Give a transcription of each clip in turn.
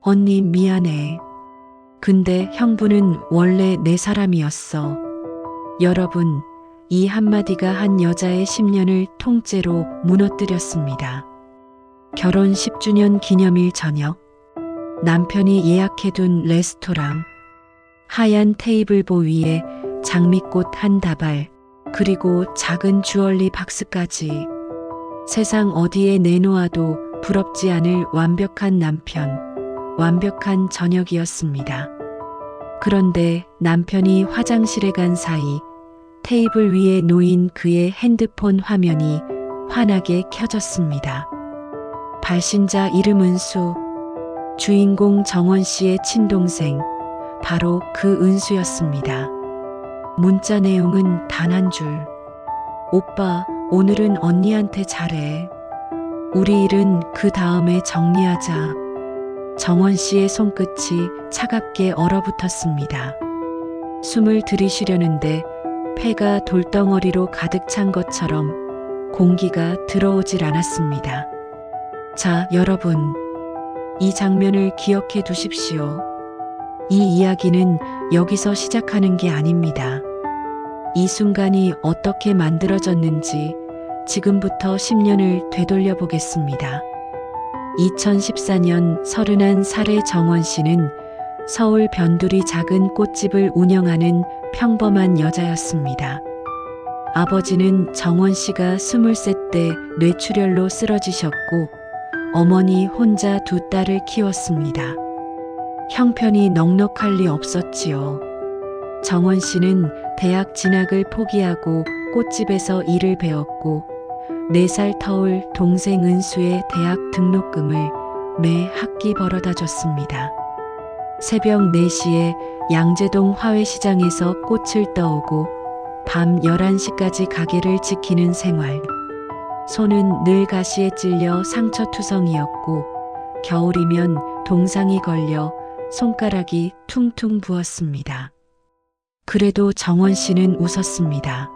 언니 미안해. 근데 형부는 원래 내 사람이었어. 여러분, 이 한마디가 한 여자의 10년을 통째로 무너뜨렸습니다. 결혼 10주년 기념일 저녁, 남편이 예약해둔 레스토랑, 하얀 테이블보 위에 장미꽃 한 다발, 그리고 작은 주얼리 박스까지. 세상 어디에 내놓아도 부럽지 않을 완벽한 남편, 완벽한 저녁이었습니다. 그런데 남편이 화장실에 간 사이 테이블 위에 놓인 그의 핸드폰 화면이 환하게 켜졌습니다. 발신자 이름 은수, 주인공 정원 씨의 친동생, 바로 그 은수였습니다. 문자 내용은 단 한 줄. 오빠, 오늘은 언니한테 잘해. 우리 일은 그 다음에 정리하자. 정원 씨의 손끝이 차갑게 얼어붙었습니다. 숨을 들이쉬려는데 폐가 돌덩어리로 가득 찬 것처럼 공기가 들어오질 않았습니다. 자, 여러분. 이 장면을 기억해 두십시오. 이 이야기는 여기서 시작하는 게 아닙니다. 이 순간이 어떻게 만들어졌는지 지금부터 10년을 되돌려 보겠습니다. 2014년 31살의 정원 씨는 서울 변두리 작은 꽃집을 운영하는 평범한 여자였습니다. 아버지는 정원 씨가 23 때 뇌출혈로 쓰러지셨고 어머니 혼자 두 딸을 키웠습니다. 형편이 넉넉할 리 없었지요. 정원 씨는 대학 진학을 포기하고 꽃집에서 일을 배웠고 4살 터울 동생 은수의 대학 등록금을 매 학기 벌어다 줬습니다. 새벽 4시에 양재동 화훼시장에서 꽃을 떠오고 밤 11시까지 가게를 지키는 생활. 손은 늘 가시에 찔려 상처투성이었고 겨울이면 동상이 걸려 손가락이 퉁퉁 부었습니다. 그래도 정원 씨는 웃었습니다.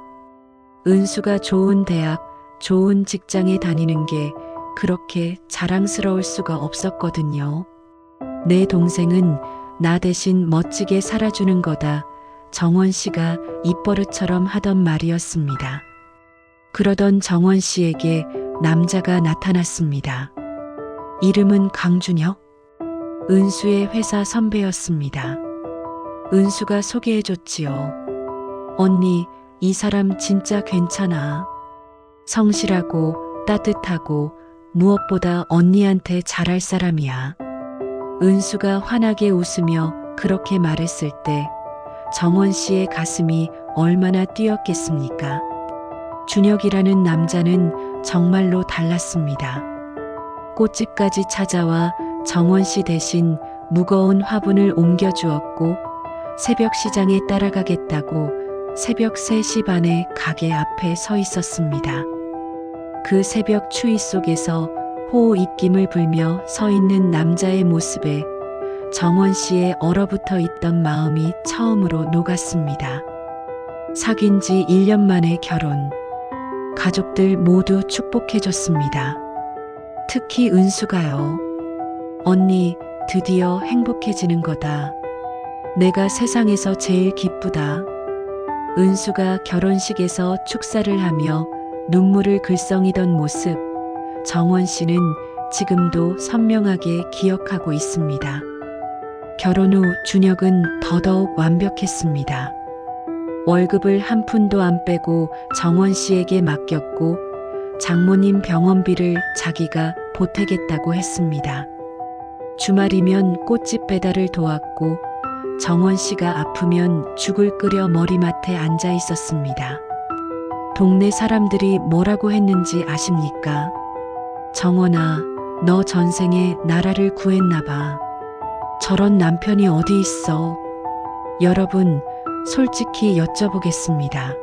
은수가 좋은 대학, 좋은 직장에 다니는 게 그렇게 자랑스러울 수가 없었거든요. 내 동생은 나 대신 멋지게 살아주는 거다. 정원 씨가 입버릇처럼 하던 말이었습니다. 그러던 정원 씨에게 남자가 나타났습니다. 이름은 강준혁. 은수의 회사 선배였습니다. 은수가 소개해줬지요. 언니, 이 사람 진짜 괜찮아. 성실하고 따뜻하고 무엇보다 언니한테 잘할 사람이야. 은수가 환하게 웃으며 그렇게 말했을 때 정원 씨의 가슴이 얼마나 뛰었겠습니까? 준혁이라는 남자는 정말로 달랐습니다. 꽃집까지 찾아와 정원 씨 대신 무거운 화분을 옮겨주었고 새벽 시장에 따라가겠다고 새벽 3시 반에 가게 앞에 서 있었습니다. 그 새벽 추위 속에서 호호 입김을 불며 서 있는 남자의 모습에 정원 씨의 얼어붙어 있던 마음이 처음으로 녹았습니다. 사귄 지 1년 만에 결혼. 가족들 모두 축복해줬습니다. 특히 은수가요. 언니, 드디어 행복해지는 거다. 내가 세상에서 제일 기쁘다. 은수가 결혼식에서 축사를 하며 눈물을 글썽이던 모습, 정원 씨는 지금도 선명하게 기억하고 있습니다. 결혼 후 준혁은 더더욱 완벽했습니다. 월급을 한 푼도 안 빼고 정원 씨에게 맡겼고 장모님 병원비를 자기가 보태겠다고 했습니다. 주말이면 꽃집 배달을 도왔고 정원 씨가 아프면 죽을 끓여 머리맡에 앉아 있었습니다. 동네 사람들이 뭐라고 했는지 아십니까? 정원아, 너 전생에 나라를 구했나 봐. 저런 남편이 어디 있어? 여러분, 솔직히 여쭤보겠습니다.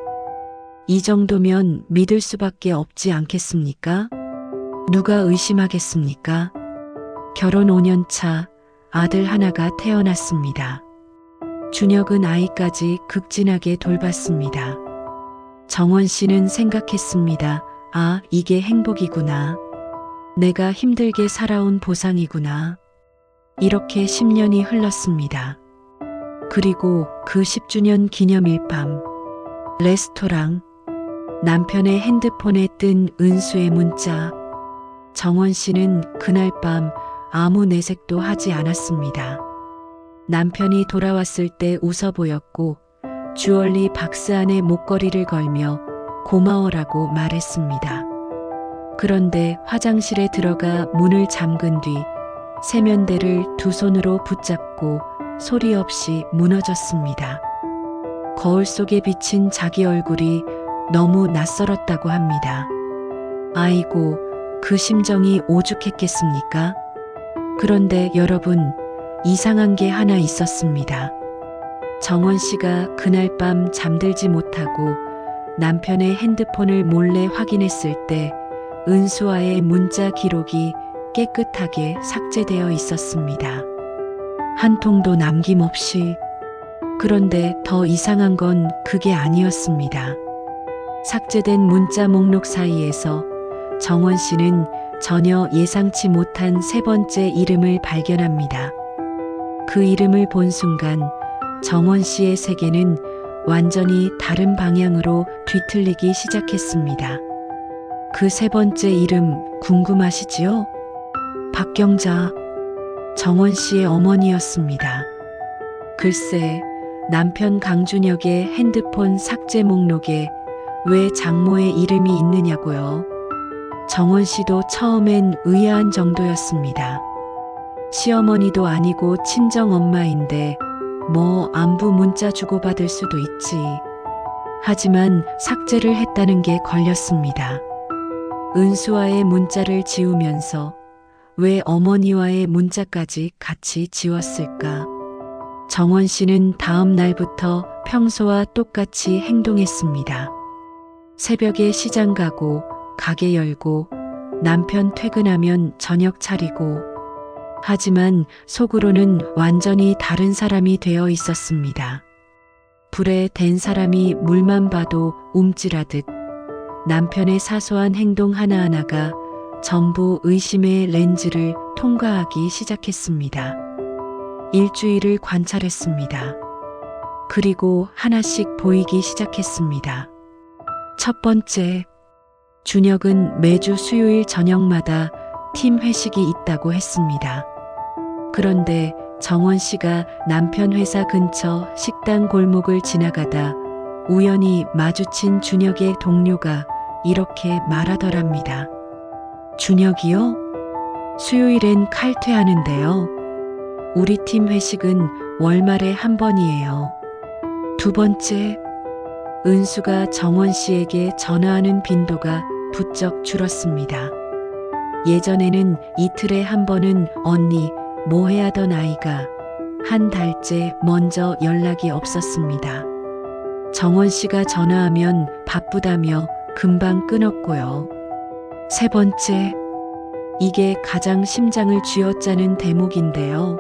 이 정도면 믿을 수밖에 없지 않겠습니까? 누가 의심하겠습니까? 결혼 5년 차 아들 하나가 태어났습니다. 준혁은 아이까지 극진하게 돌봤습니다. 정원 씨는 생각했습니다. 아, 이게 행복이구나. 내가 힘들게 살아온 보상이구나. 이렇게 10년이 흘렀습니다. 그리고 그 10주년 기념일 밤, 레스토랑, 남편의 핸드폰에 뜬 은수의 문자. 정원 씨는 그날 밤 아무 내색도 하지 않았습니다. 남편이 돌아왔을 때 웃어 보였고 주얼리 박스 안에 목걸이를 걸며 고마워라고 말했습니다. 그런데 화장실에 들어가 문을 잠근 뒤 세면대를 두 손으로 붙잡고 소리 없이 무너졌습니다. 거울 속에 비친 자기 얼굴이 너무 낯설었다고 합니다. 아이고, 그 심정이 오죽했겠습니까? 그런데 여러분, 이상한 게 하나 있었습니다. 정원 씨가 그날 밤 잠들지 못하고 남편의 핸드폰을 몰래 확인했을 때 은수와의 문자 기록이 깨끗하게 삭제되어 있었습니다. 한 통도 남김없이. 그런데 더 이상한 건 그게 아니었습니다. 삭제된 문자 목록 사이에서 정원 씨는 전혀 예상치 못한 세 번째 이름을 발견합니다. 그 이름을 본 순간 정원 씨의 세계는 완전히 다른 방향으로 뒤틀리기 시작했습니다. 그 세 번째 이름 궁금하시지요? 박경자, 정원 씨의 어머니였습니다. 글쎄, 남편 강준혁의 핸드폰 삭제 목록에 왜 장모의 이름이 있느냐고요. 정원 씨도 처음엔 의아한 정도였습니다. 시어머니도 아니고 친정엄마인데 뭐 안부 문자 주고받을 수도 있지. 하지만 삭제를 했다는 게 걸렸습니다. 은수와의 문자를 지우면서 왜 어머니와의 문자까지 같이 지웠을까? 정원 씨는 다음 날부터 평소와 똑같이 행동했습니다. 새벽에 시장 가고 가게 열고 남편 퇴근하면 저녁 차리고. 하지만 속으로는 완전히 다른 사람이 되어 있었습니다. 불에 댄 사람이 물만 봐도 움찔하듯 남편의 사소한 행동 하나하나가 전부 의심의 렌즈를 통과하기 시작했습니다. 일주일을 관찰했습니다. 그리고 하나씩 보이기 시작했습니다. 첫 번째, 준혁은 매주 수요일 저녁마다 팀 회식이 있다고 했습니다. 그런데 정원 씨가 남편 회사 근처 식당 골목을 지나가다 우연히 마주친 준혁의 동료가 이렇게 말하더랍니다. 준혁이요? 수요일엔 칼퇴하는데요. 우리 팀 회식은 월말에 한 번이에요. 두 번째, 은수가 정원 씨에게 전화하는 빈도가 부쩍 줄었습니다. 예전에는 이틀에 한 번은 언니, 뭐 해하던 아이가 한 달째 먼저 연락이 없었습니다. 정원 씨가 전화하면 바쁘다며 금방 끊었고요. 세 번째, 이게 가장 심장을 쥐어짜는 대목인데요.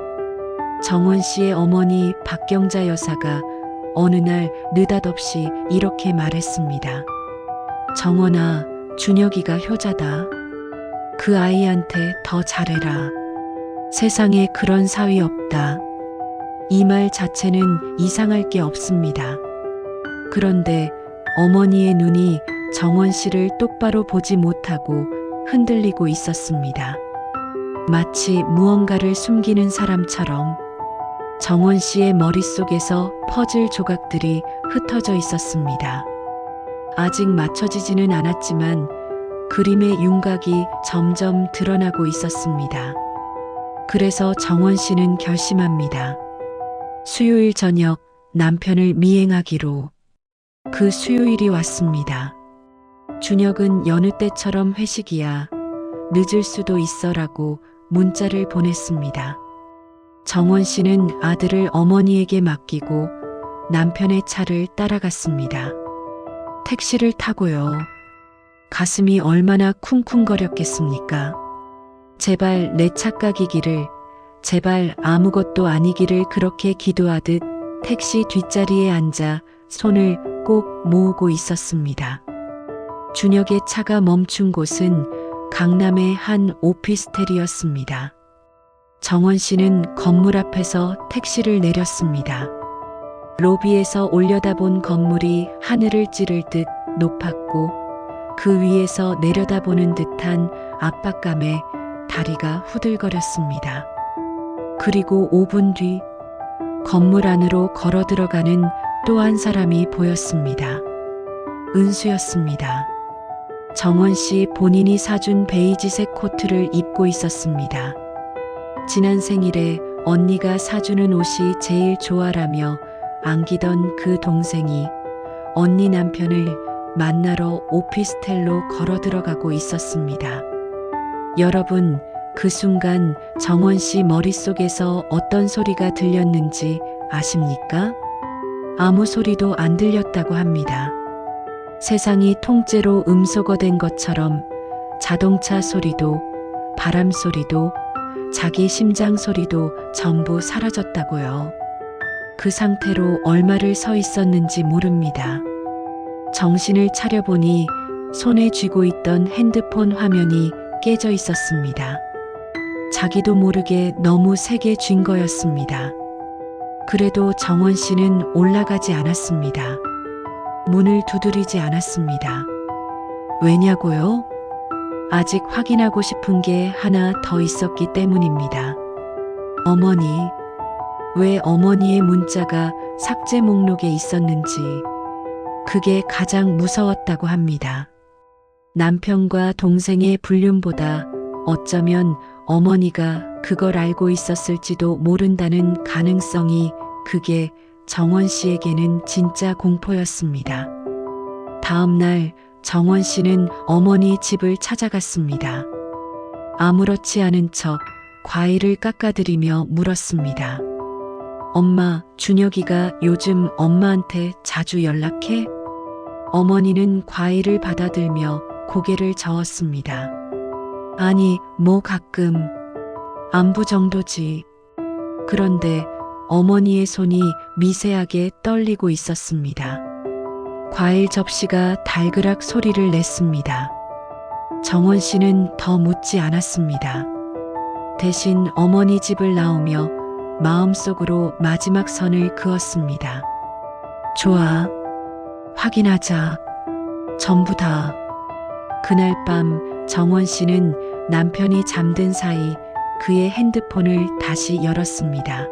정원 씨의 어머니 박경자 여사가 어느 날 느닷없이 이렇게 말했습니다. 정원아, 준혁이가 효자다. 그 아이한테 더 잘해라. 세상에 그런 사위 없다. 이 말 자체는 이상할 게 없습니다. 그런데 어머니의 눈이 정원 씨를 똑바로 보지 못하고 흔들리고 있었습니다. 마치 무언가를 숨기는 사람처럼 정원 씨의 머릿속에서 퍼즐 조각들이 흩어져 있었습니다. 아직 맞춰지지는 않았지만 그림의 윤곽이 점점 드러나고 있었습니다. 그래서 정원 씨는 결심합니다. 수요일 저녁 남편을 미행하기로. 그 수요일이 왔습니다. 준혁은 여느 때처럼 회식이야. 늦을 수도 있어라고 문자를 보냈습니다. 정원 씨는 아들을 어머니에게 맡기고 남편의 차를 따라갔습니다. 택시를 타고요. 가슴이 얼마나 쿵쿵거렸겠습니까? 제발 내 착각이기를, 제발 아무것도 아니기를 그렇게 기도하듯 택시 뒷자리에 앉아 손을 꼭 모으고 있었습니다. 준혁의 차가 멈춘 곳은 강남의 한 오피스텔이었습니다. 정원 씨는 건물 앞에서 택시를 내렸습니다. 로비에서 올려다본 건물이 하늘을 찌를 듯 높았고 그 위에서 내려다보는 듯한 압박감에 다리가 후들거렸습니다. 그리고 5분 뒤 건물 안으로 걸어 들어가는 또 한 사람이 보였습니다. 은수였습니다. 정원 씨 본인이 사준 베이지색 코트를 입고 있었습니다. 지난 생일에 언니가 사주는 옷이 제일 좋아라며 안기던 그 동생이 언니 남편을 만나러 오피스텔로 걸어 들어가고 있었습니다. 여러분, 그 순간 정원 씨 머릿속에서 어떤 소리가 들렸는지 아십니까? 아무 소리도 안 들렸다고 합니다. 세상이 통째로 음소거된 것처럼 자동차 소리도, 바람 소리도, 자기 심장 소리도 전부 사라졌다고요. 그 상태로 얼마를 서 있었는지 모릅니다. 정신을 차려보니 손에 쥐고 있던 핸드폰 화면이 깨져 있었습니다. 자기도 모르게 너무 세게 쥔 거였습니다. 그래도 정원 씨는 올라가지 않았습니다. 문을 두드리지 않았습니다. 왜냐고요? 아직 확인하고 싶은 게 하나 더 있었기 때문입니다. 어머니, 왜 어머니의 문자가 삭제 목록에 있었는지, 그게 가장 무서웠다고 합니다. 남편과 동생의 불륜보다 어쩌면 어머니가 그걸 알고 있었을지도 모른다는 가능성이, 그게 정원 씨에게는 진짜 공포였습니다. 다음 날 정원 씨는 어머니 집을 찾아갔습니다. 아무렇지 않은 척 과일을 깎아드리며 물었습니다. 엄마, 준혁이가 요즘 엄마한테 자주 연락해? 어머니는 과일을 받아들며 고개를 저었습니다. 아니, 뭐 가끔. 안부 정도지. 그런데 어머니의 손이 미세하게 떨리고 있었습니다. 과일 접시가 달그락 소리를 냈습니다. 정원 씨는 더 묻지 않았습니다. 대신 어머니 집을 나오며 마음속으로 마지막 선을 그었습니다. 좋아. 확인하자. 전부 다. 그날 밤 정원 씨는 남편이 잠든 사이 그의 핸드폰을 다시 열었습니다.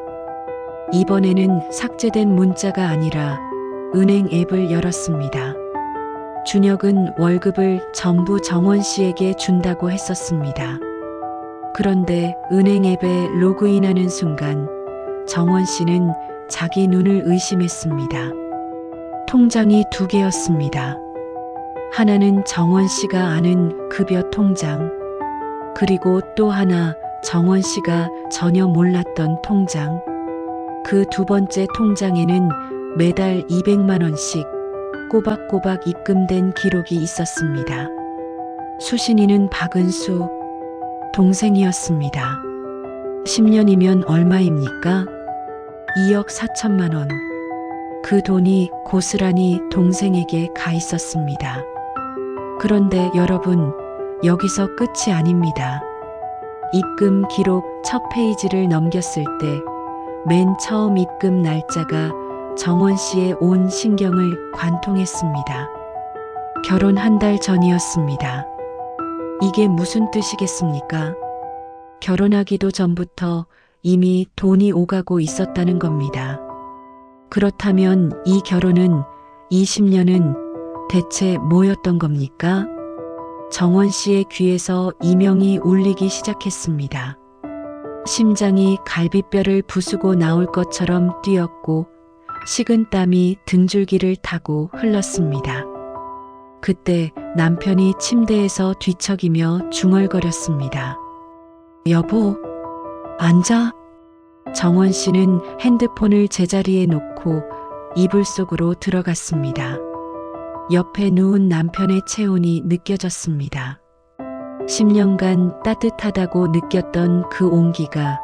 이번에는 삭제된 문자가 아니라 은행 앱을 열었습니다. 준혁은 월급을 전부 정원 씨에게 준다고 했었습니다. 그런데 은행 앱에 로그인하는 순간 정원 씨는 자기 눈을 의심했습니다. 통장이 2개였습니다. 하나는 정원 씨가 아는 급여 통장, 그리고 또 하나 정원 씨가 전혀 몰랐던 통장. 그 두 번째 통장에는 매달 200만 원씩 꼬박꼬박 입금된 기록이 있었습니다. 수신인은 박은수, 동생이었습니다. 10년이면 얼마입니까? 2억 4천만 원. 그 돈이 고스란히 동생에게 가 있었습니다. 그런데 여러분, 여기서 끝이 아닙니다. 입금 기록 첫 페이지를 넘겼을 때 맨 처음 입금 날짜가 정원 씨의 온 신경을 관통했습니다. 결혼 한 달 전이었습니다. 이게 무슨 뜻이겠습니까? 결혼하기도 전부터 이미 돈이 오가고 있었다는 겁니다. 그렇다면 이 결혼은, 20년은 대체 뭐였던 겁니까? 정원 씨의 귀에서 이명이 울리기 시작했습니다. 심장이 갈비뼈를 부수고 나올 것처럼 뛰었고 식은 땀이 등줄기를 타고 흘렀습니다. 그때 남편이 침대에서 뒤척이며 중얼거렸습니다. 여보, 앉아. 정원 씨는 핸드폰을 제자리에 놓고 이불 속으로 들어갔습니다. 옆에 누운 남편의 체온이 느껴졌습니다. 10년간 따뜻하다고 느꼈던 그 온기가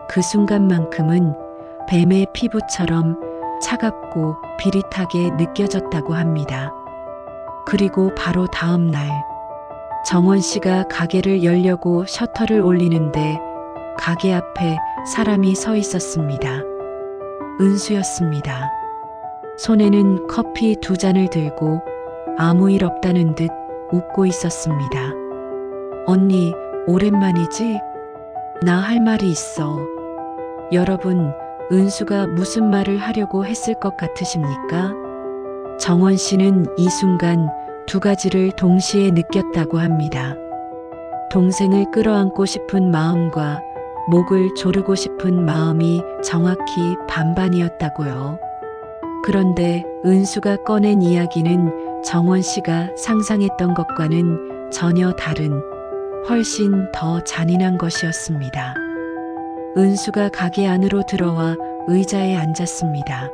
그 순간만큼은 뱀의 피부처럼 차갑고 비릿하게 느껴졌다고 합니다. 그리고 바로 다음 날 정원 씨가 가게를 열려고 셔터를 올리는데 가게 앞에 사람이 서 있었습니다. 은수였습니다. 손에는 커피 2잔을 들고 아무 일 없다는 듯 웃고 있었습니다. 언니, 오랜만이지? 나 할 말이 있어. 여러분, 은수가 무슨 말을 하려고 했을 것 같으십니까? 정원 씨는 이 순간 2가지를 동시에 느꼈다고 합니다. 동생을 끌어안고 싶은 마음과 목을 조르고 싶은 마음이 정확히 반반이었다고요. 그런데 은수가 꺼낸 이야기는 정원 씨가 상상했던 것과는 전혀 다른, 훨씬 더 잔인한 것이었습니다. 은수가 가게 안으로 들어와 의자에 앉았습니다.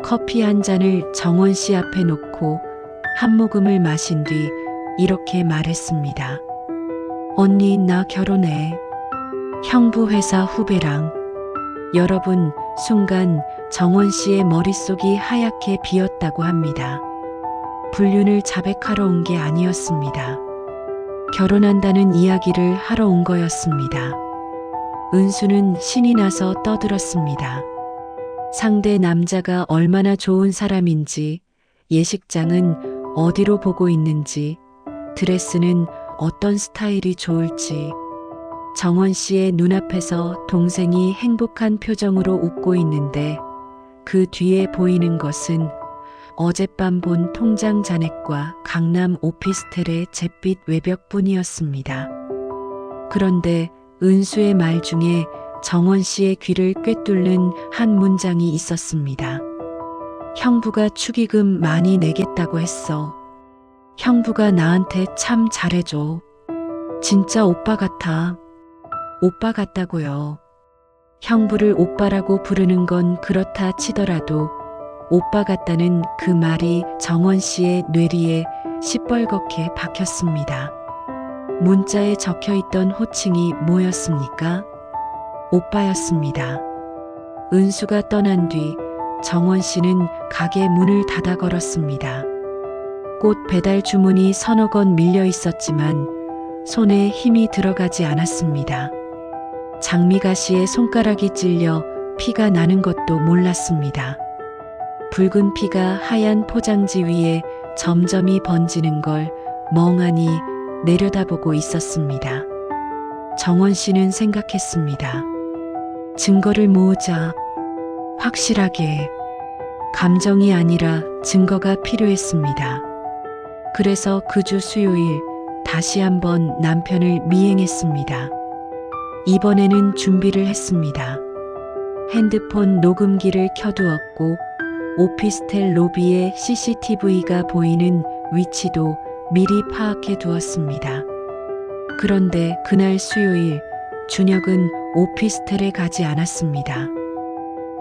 커피 한 잔을 정원 씨 앞에 놓고 한 모금을 마신 뒤 이렇게 말했습니다. 언니, 나 결혼해. 형부 회사 후배랑. 여러분, 순간 정원 씨의 머릿속이 하얗게 비었다고 합니다. 불륜을 자백하러 온 게 아니었습니다. 결혼한다는 이야기를 하러 온 거였습니다. 은수는 신이 나서 떠들었습니다. 상대 남자가 얼마나 좋은 사람인지, 예식장은 어디로 보고 있는지, 드레스는 어떤 스타일이 좋을지. 정원 씨의 눈앞에서 동생이 행복한 표정으로 웃고 있는데 그 뒤에 보이는 것은 어젯밤 본 통장 잔액과 강남 오피스텔의 잿빛 외벽뿐이었습니다. 그런데 은수의 말 중에 정원 씨의 귀를 꿰뚫는 한 문장이 있었습니다. 형부가 축의금 많이 내겠다고 했어. 형부가 나한테 참 잘해줘. 진짜 오빠 같아. 오빠 같다고요. 형부를 오빠라고 부르는 건 그렇다 치더라도 오빠 같다는 그 말이 정원 씨의 뇌리에 시뻘겋게 박혔습니다. 문자에 적혀있던 호칭이 뭐였습니까? 오빠였습니다. 은수가 떠난 뒤 정원 씨는 가게 문을 닫아 걸었습니다. 꽃 배달 주문이 서너 건 밀려 있었지만 손에 힘이 들어가지 않았습니다. 장미가시에 손가락이 찔려 피가 나는 것도 몰랐습니다. 붉은 피가 하얀 포장지 위에 점점이 번지는 걸 멍하니 내려다보고 있었습니다. 정원 씨는 생각했습니다. 증거를 모으자. 확실하게. 감정이 아니라 증거가 필요했습니다. 그래서 그 주 수요일 다시 한번 남편을 미행했습니다. 이번에는 준비를 했습니다. 핸드폰 녹음기를 켜두었고 오피스텔 로비에 CCTV가 보이는 위치도 미리 파악해 두었습니다. 그런데 그날 수요일 준혁은 오피스텔에 가지 않았습니다.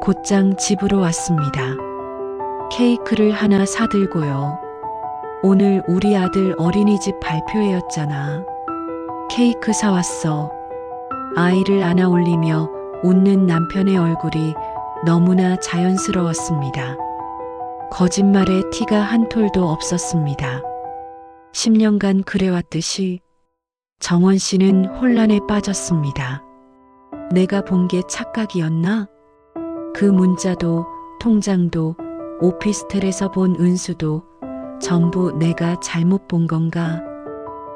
곧장 집으로 왔습니다. 케이크를 하나 사들고요. 오늘 우리 아들 어린이집 발표회였잖아. 케이크 사왔어. 아이를 안아 올리며 웃는 남편의 얼굴이 너무나 자연스러웠습니다. 거짓말에 티가 한 톨도 없었습니다. 10년간 그래왔듯이 정원 씨는 혼란에 빠졌습니다. 내가 본 게 착각이었나? 그 문자도 통장도 오피스텔에서 본 은수도 전부 내가 잘못 본 건가?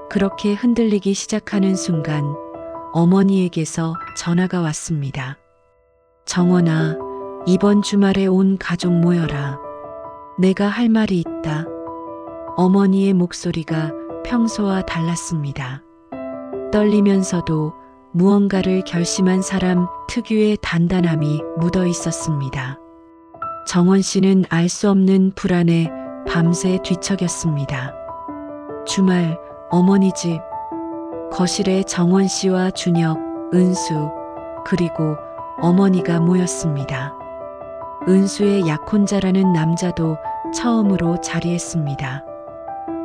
그렇게 흔들리기 시작하는 순간 어머니에게서 전화가 왔습니다. 정원아, 이번 주말에 온 가족 모여라. 내가 할 말이 있다. 어머니의 목소리가 평소와 달랐습니다. 떨리면서도 무언가를 결심한 사람 특유의 단단함이 묻어 있었습니다. 정원 씨는 알 수 없는 불안에 밤새 뒤척였습니다. 주말 어머니 집, 거실에 정원 씨와 준혁, 은수, 그리고 어머니가 모였습니다. 은수의 약혼자라는 남자도 처음으로 자리했습니다.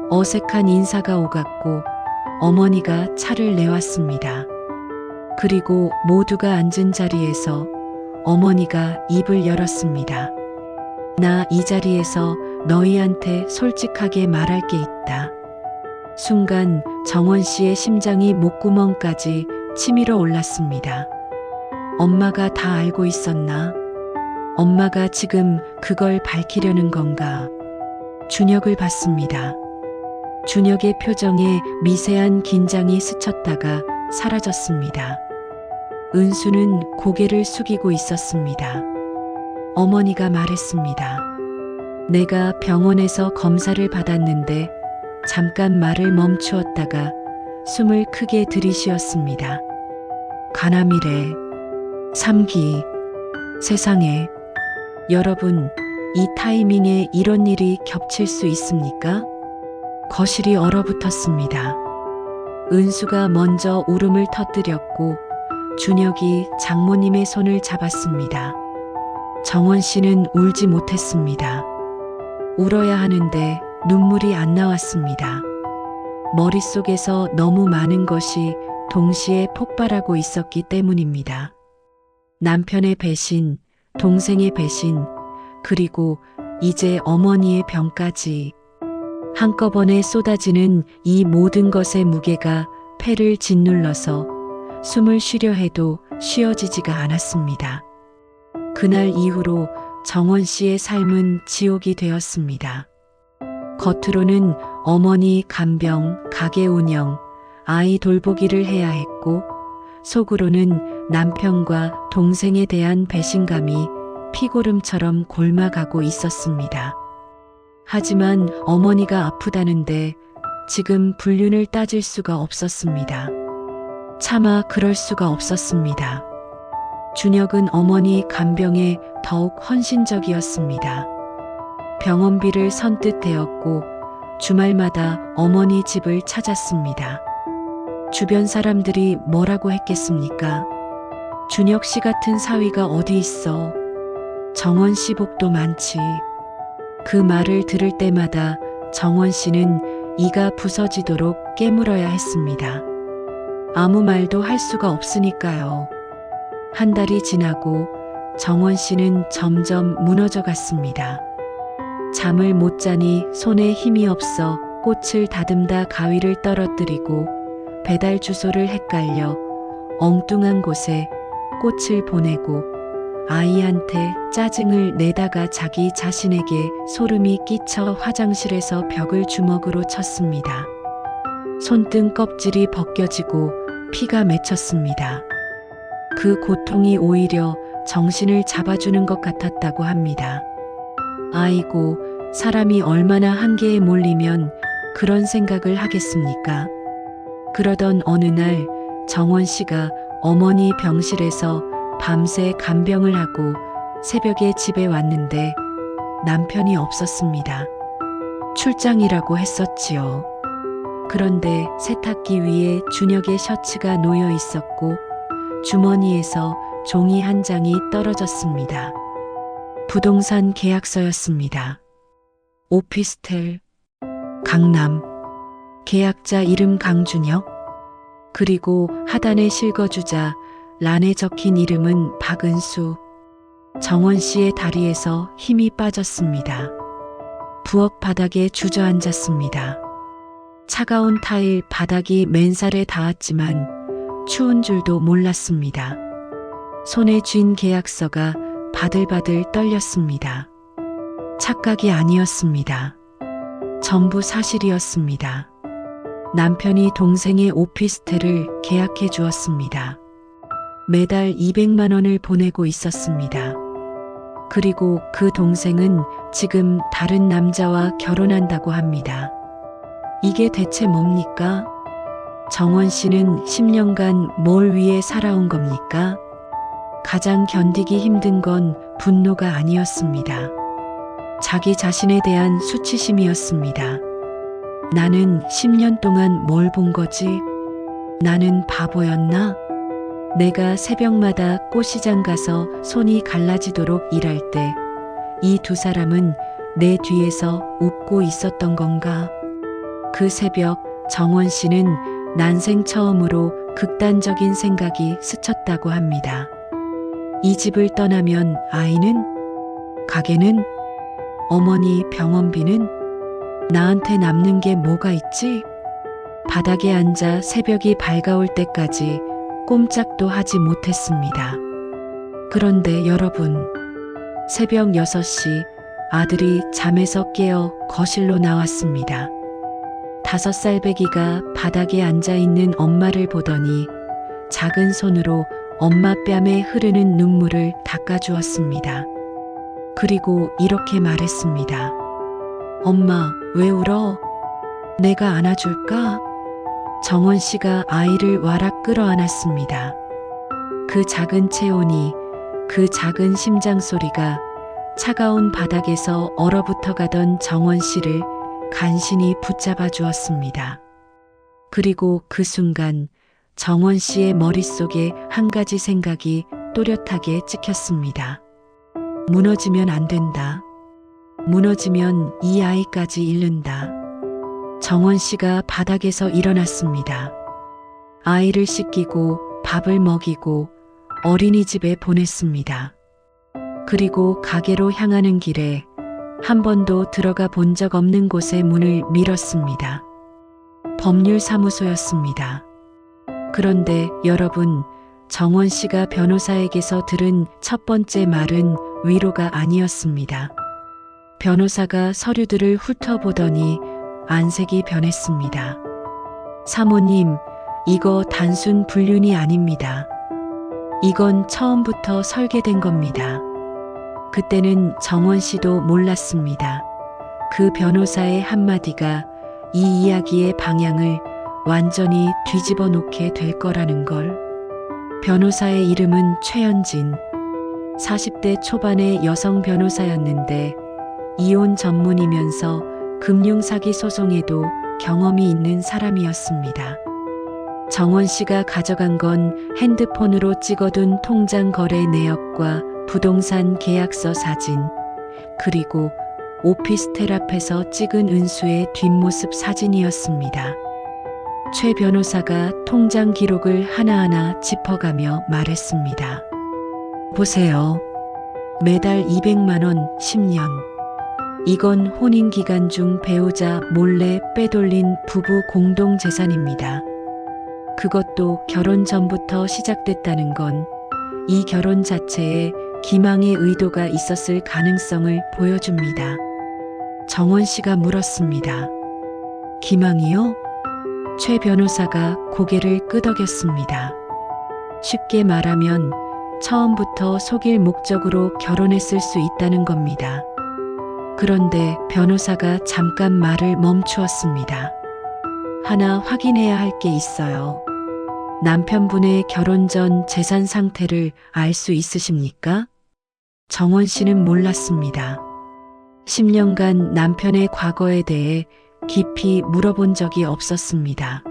어색한 인사가 오갔고 어머니가 차를 내왔습니다. 그리고 모두가 앉은 자리에서 어머니가 입을 열었습니다. 나 이 자리에서 너희한테 솔직하게 말할 게 있다. 순간 정원 씨의 심장이 목구멍까지 치밀어 올랐습니다. 엄마가 다 알고 있었나? 엄마가 지금 그걸 밝히려는 건가? 준혁을 봤습니다. 준혁의 표정에 미세한 긴장이 스쳤다가 사라졌습니다. 은수는 고개를 숙이고 있었습니다. 어머니가 말했습니다. 내가 병원에서 검사를 받았는데 잠깐 말을 멈추었다가 숨을 크게 들이쉬었습니다. 간암이래. 3기. 세상에. 여러분, 이 타이밍에 이런 일이 겹칠 수 있습니까? 거실이 얼어붙었습니다. 은수가 먼저 울음을 터뜨렸고 준혁이 장모님의 손을 잡았습니다. 정원 씨는 울지 못했습니다. 울어야 하는데 눈물이 안 나왔습니다. 머릿속에서 너무 많은 것이 동시에 폭발하고 있었기 때문입니다. 남편의 배신, 동생의 배신, 그리고 이제 어머니의 병까지. 한꺼번에 쏟아지는 이 모든 것의 무게가 폐를 짓눌러서 숨을 쉬려 해도 쉬어지지가 않았습니다. 그날 이후로 정원 씨의 삶은 지옥이 되었습니다. 겉으로는 어머니 간병, 가게 운영, 아이 돌보기를 해야 했고 속으로는 남편과 동생에 대한 배신감이 피고름처럼 곪아가고 있었습니다. 하지만 어머니가 아프다는데 지금 불륜을 따질 수가 없었습니다. 차마 그럴 수가 없었습니다. 준혁은 어머니 간병에 더욱 헌신적이었습니다. 병원비를 선뜻 대었고 주말마다 어머니 집을 찾았습니다. 주변 사람들이 뭐라고 했겠습니까? 준혁 씨 같은 사위가 어디 있어? 정원 씨 복도 많지. 그 말을 들을 때마다 정원 씨는 이가 부서지도록 깨물어야 했습니다. 아무 말도 할 수가 없으니까요. 한 달이 지나고 정원 씨는 점점 무너져 갔습니다. 잠을 못 자니 손에 힘이 없어 꽃을 다듬다 가위를 떨어뜨리고 배달 주소를 헷갈려 엉뚱한 곳에 꽃을 보내고 아이한테 짜증을 내다가 자기 자신에게 소름이 끼쳐 화장실에서 벽을 주먹으로 쳤습니다. 손등 껍질이 벗겨지고 피가 맺혔습니다. 그 고통이 오히려 정신을 잡아주는 것 같았다고 합니다. 아이고, 사람이 얼마나 한계에 몰리면 그런 생각을 하겠습니까? 그러던 어느 날 정원 씨가 어머니 병실에서 밤새 간병을 하고 새벽에 집에 왔는데 남편이 없었습니다. 출장이라고 했었지요. 그런데 세탁기 위에 준혁의 셔츠가 놓여 있었고 주머니에서 종이 한 장이 떨어졌습니다. 부동산 계약서였습니다. 오피스텔, 강남, 계약자 이름 강준혁, 그리고 하단에 실거주자 란에 적힌 이름은 박은수. 정원 씨의 다리에서 힘이 빠졌습니다. 부엌 바닥에 주저앉았습니다. 차가운 타일 바닥이 맨살에 닿았지만 추운 줄도 몰랐습니다. 손에 쥔 계약서가 바들바들 떨렸습니다. 착각이 아니었습니다. 전부 사실이었습니다. 남편이 동생의 오피스텔을 계약해 주었습니다. 매달 200만 원을 보내고 있었습니다. 그리고 그 동생은 지금 다른 남자와 결혼한다고 합니다. 이게 대체 뭡니까? 정원 씨는 10년간 뭘 위해 살아온 겁니까? 가장 견디기 힘든 건 분노가 아니었습니다. 자기 자신에 대한 수치심이었습니다. 나는 10년 동안 뭘 본 거지? 나는 바보였나? 내가 새벽마다 꽃시장 가서 손이 갈라지도록 일할 때 이 두 사람은 내 뒤에서 웃고 있었던 건가? 그 새벽 정원 씨는 난생 처음으로 극단적인 생각이 스쳤다고 합니다. 이 집을 떠나면 아이는? 가게는? 어머니 병원비는? 나한테 남는 게 뭐가 있지? 바닥에 앉아 새벽이 밝아올 때까지 꼼짝도 하지 못했습니다. 그런데 여러분, 새벽 6시 아들이 잠에서 깨어 거실로 나왔습니다. 5살 배기가 바닥에 앉아있는 엄마를 보더니 작은 손으로 엄마 뺨에 흐르는 눈물을 닦아주었습니다. 그리고 이렇게 말했습니다. 엄마, 왜 울어? 내가 안아줄까? 정원 씨가 아이를 와락 끌어안았습니다. 그 작은 체온이, 그 작은 심장 소리가 차가운 바닥에서 얼어붙어 가던 정원 씨를 간신히 붙잡아 주었습니다. 그리고 그 순간 정원 씨의 머릿속에 한 가지 생각이 또렷하게 찍혔습니다. 무너지면 안 된다. 무너지면 이 아이까지 잃는다. 정원 씨가 바닥에서 일어났습니다. 아이를 씻기고 밥을 먹이고 어린이집에 보냈습니다. 그리고 가게로 향하는 길에 한 번도 들어가 본 적 없는 곳에 문을 밀었습니다. 법률사무소였습니다. 그런데 여러분, 정원 씨가 변호사에게서 들은 첫 번째 말은 위로가 아니었습니다. 변호사가 서류들을 훑어보더니 안색이 변했습니다. 사모님, 이거 단순 불륜이 아닙니다. 이건 처음부터 설계된 겁니다. 그때는 정원 씨도 몰랐습니다. 그 변호사의 한마디가 이 이야기의 방향을 완전히 뒤집어 놓게 될 거라는 걸. 변호사의 이름은 최현진. 40대 초반의 여성 변호사였는데 이혼 전문이면서 금융사기 소송에도 경험이 있는 사람이었습니다. 정원 씨가 가져간 건 핸드폰으로 찍어둔 통장 거래 내역과 부동산 계약서 사진, 그리고 오피스텔 앞에서 찍은 은수의 뒷모습 사진이었습니다. 최 변호사가 통장 기록을 하나하나 짚어가며 말했습니다. 보세요. 매달 200만 원 10년. 이건 혼인 기간 중 배우자 몰래 빼돌린 부부 공동 재산입니다. 그것도 결혼 전부터 시작됐다는 건 이 결혼 자체에 기망의 의도가 있었을 가능성을 보여줍니다. 정원 씨가 물었습니다. 기망이요? 최 변호사가 고개를 끄덕였습니다. 쉽게 말하면 처음부터 속일 목적으로 결혼했을 수 있다는 겁니다. 그런데 변호사가 잠깐 말을 멈추었습니다. 하나 확인해야 할 게 있어요. 남편분의 결혼 전 재산 상태를 알 수 있으십니까? 정원 씨는 몰랐습니다. 10년간 남편의 과거에 대해 깊이 물어본 적이 없었습니다.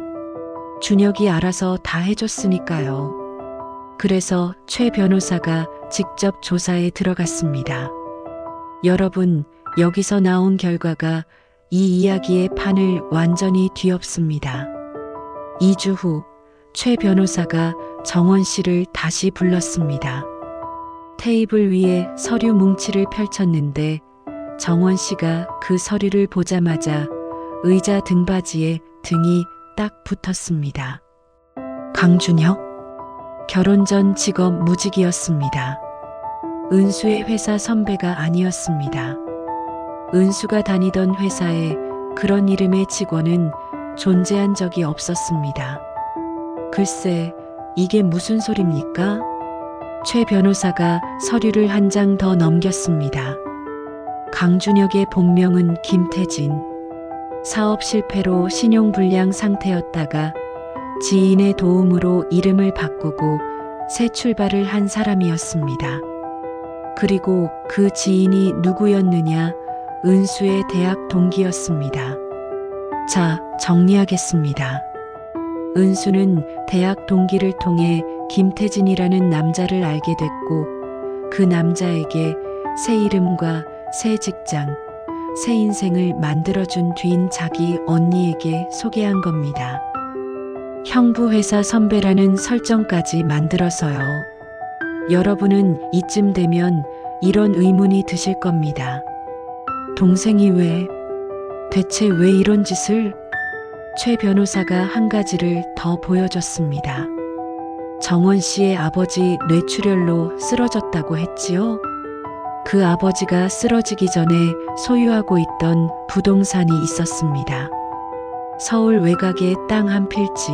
준혁이 알아서 다 해줬으니까요. 그래서 최 변호사가 직접 조사에 들어갔습니다. 여러분, 여기서 나온 결과가 이 이야기의 판을 완전히 뒤엎습니다. 2주 후 최 변호사가 정원 씨를 다시 불렀습니다. 테이블 위에 서류 뭉치를 펼쳤는데 정원 씨가 그 서류를 보자마자 의자 등받이에 등이 딱 붙었습니다. 강준혁? 결혼 전 직업 무직이었습니다. 은수의 회사 선배가 아니었습니다. 은수가 다니던 회사에 그런 이름의 직원은 존재한 적이 없었습니다. 글쎄, 이게 무슨 소립니까? 최 변호사가 서류를 한 장 더 넘겼습니다. 강준혁의 본명은 김태진. 사업 실패로 신용불량 상태였다가 지인의 도움으로 이름을 바꾸고 새 출발을 한 사람이었습니다. 그리고 그 지인이 누구였느냐? 은수의 대학 동기였습니다. 자, 정리하겠습니다. 은수는 대학 동기를 통해 김태진이라는 남자를 알게 됐고 그 남자에게 새 이름과 새 직장, 새 인생을 만들어준 뒤인 자기 언니에게 소개한 겁니다. 형부 회사 선배라는 설정까지 만들어서요. 여러분은 이쯤 되면 이런 의문이 드실 겁니다. 동생이 대체 왜 이런 짓을? 최 변호사가 한 가지를 더 보여줬습니다. 정원 씨의 아버지 뇌출혈로 쓰러졌다고 했지요? 그 아버지가 쓰러지기 전에 소유하고 있던 부동산이 있었습니다. 서울 외곽의 땅 한 필지.